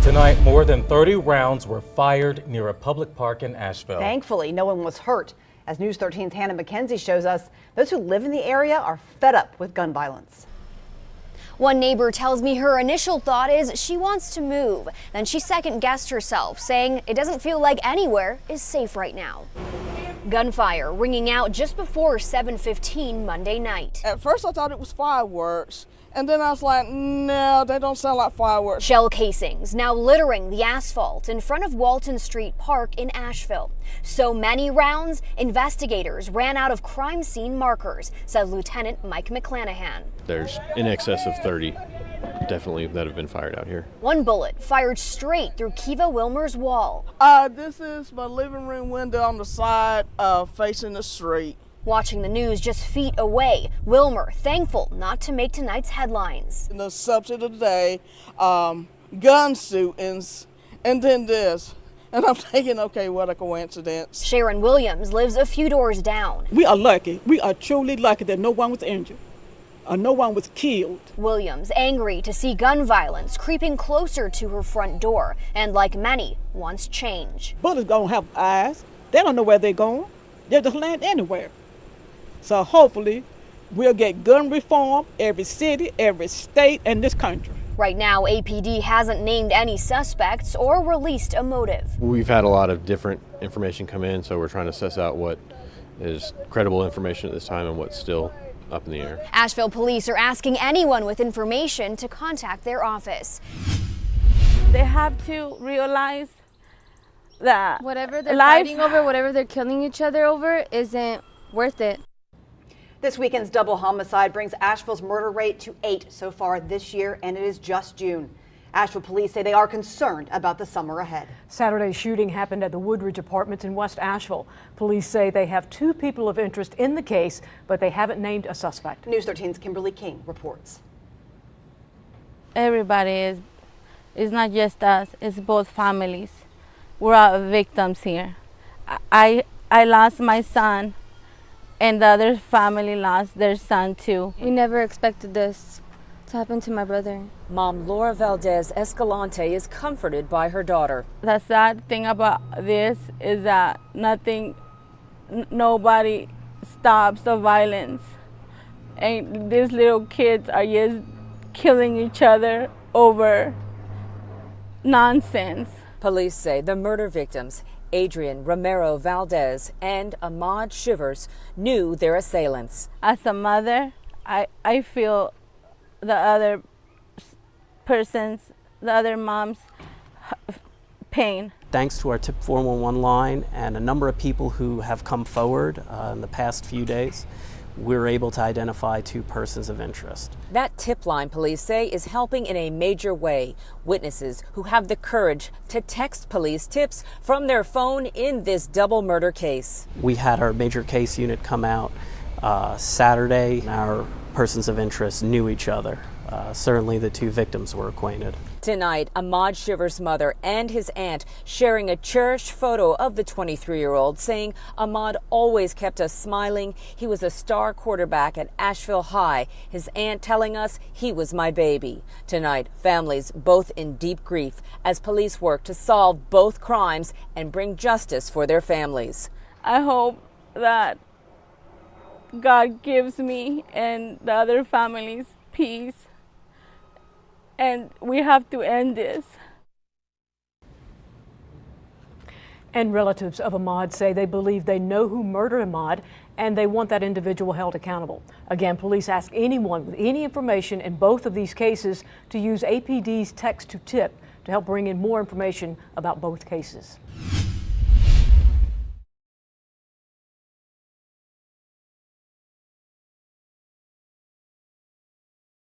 Tonight, more than 30 rounds were fired near a public park in Asheville. Thankfully, no one was hurt. As News 13's Hannah McKenzie shows us, those who live in the area are fed up with gun violence. One neighbor tells me her initial thought is she wants to move. Then she second-guessed herself, saying it doesn't feel like anywhere is safe right now. Gunfire ringing out just before 7:15 Monday night. At first I thought it was fireworks, and then I was like, no, they don't sound like fireworks. Shell casings now littering the asphalt in front of Walton Street Park in Asheville. So many rounds, investigators ran out of crime scene markers, said Lieutenant Mike McClanahan. There's in excess of 30 definitely that have been fired out here. One bullet fired straight through Kiva Wilmer's wall. This is my living room window on the side facing the street. Watching the news just feet away, Wilmer thankful not to make tonight's headlines. The subject of the day, gun shootings, and then this. And I'm thinking, okay, what a coincidence. Sharon Williams lives a few doors down. We are lucky. We are truly lucky that no one was injured or no one was killed. Williams angry to see gun violence creeping closer to her front door and, like many, wants change. Bullets don't have eyes. They don't know where they're going. They'll just land anywhere. So hopefully we'll get gun reform every city, every state in this country. Right now, APD hasn't named any suspects or released a motive. We've had a lot of different information come in, so we're trying to suss out what is credible information at this time and what's still up in the air. Asheville police are asking anyone with information to contact their office. They have to realize that whatever they're fighting over, whatever they're killing each other over, isn't worth it. This weekend's double homicide brings Asheville's murder rate to 8 so far this year, and it is just June. Asheville police say they are concerned about the summer ahead. Saturday's shooting happened at the Woodridge Apartments in West Asheville. Police say they have 2 people of interest in the case, but they haven't named a suspect. News 13's Kimberly King reports. Everybody is not just us, it's both families. We're all victims here. I lost my son, and the other family lost their son too. We never expected this to happen to my brother. Mom Laura Valdez Escalante is comforted by her daughter. The sad thing about this is that nobody stops the violence. And these little kids are just killing each other over nonsense. Police say the murder victims, Adrian Romero Valdez and Ahmad Shivers, knew their assailants. As a mother, I feel the other person's, the other mom's pain. Thanks to our Tip 411 line and a number of people who have come forward in the past few days, we're able to identify 2 persons of interest. That tip line, police say, is helping in a major way. Witnesses who have the courage to text police tips from their phone in this double murder case. We had our major case unit come out Saturday. Our persons of interest knew each other. Certainly the 2 victims were acquainted. Tonight, Ahmad Shivers' mother and his aunt sharing a cherished photo of the 23-year-old, saying Ahmad always kept us smiling. He was a star quarterback at Asheville High. His aunt telling us he was my baby. Tonight, families both in deep grief as police work to solve both crimes and bring justice for their families. I hope that God gives me and the other families peace. And we have to end this. And relatives of Ahmad say they believe they know who murdered Ahmad and they want that individual held accountable. Again, police ask anyone with any information in both of these cases to use APD's text to tip to help bring in more information about both cases.